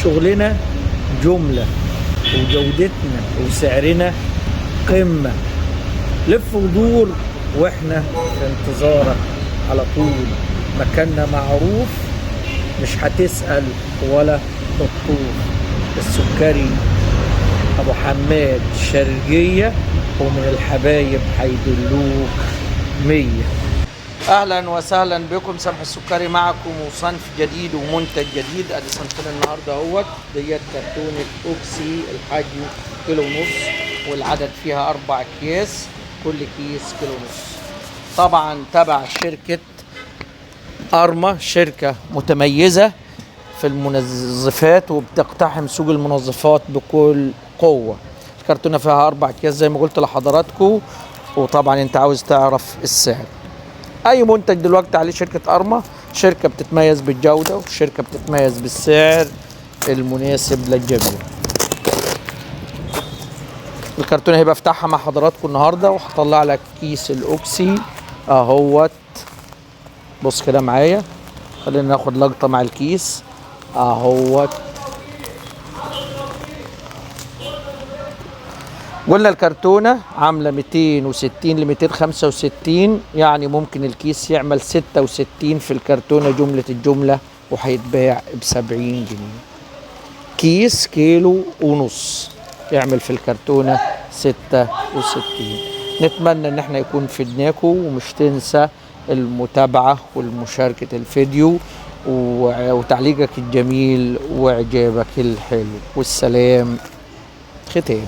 شغلنا جملة، وجودتنا وسعرنا قمة. لف ودور واحنا في انتظارك على طول، مكاننا معروف، مش هتسأل ولا تطوف. السكري ابو حماد شرقية، ومن الحبايب هيدلوك 100. اهلا وسهلا بكم، سمح السكري معكم وصنف جديد ومنتج جديد. ادي صنفنا النهارده اهوت. ديت كرتونه اوكسي، الحجم كيلو ونص، والعدد فيها 4 اكياس، كل كيس كيلو ونص. طبعا تبع شركه ارما، شركه متميزه في المنظفات وبتقتحم سوق المنظفات بكل قوه. الكرتونه فيها 4 اكياس زي ما قلت لحضراتكم، وطبعا انت عاوز تعرف السعر. اي منتج دلوقتي عليه شركه ارما، شركه بتتميز بالجوده وشركه بتتميز بالسعر المناسب للجميع. الكرتونه هيبقى افتحها مع حضراتكم النهارده، وهطلع لك كيس الاوكسي اهوت. بص كده معايا، خلينا ناخد لقطه مع الكيس اهوت. قلنا الكرتونه عامله 260 ل 265، يعني ممكن الكيس يعمل 66 في الكرتونه جمله الجمله، وهيتباع ب 70 جنيه. كيس كيلو ونص يعمل في الكرتونه 66. نتمنى ان احنا يكون فدناكم، ومش تنسى المتابعه والمشاركه الفيديو وتعليقك الجميل واعجابك الحلو. والسلام ختام.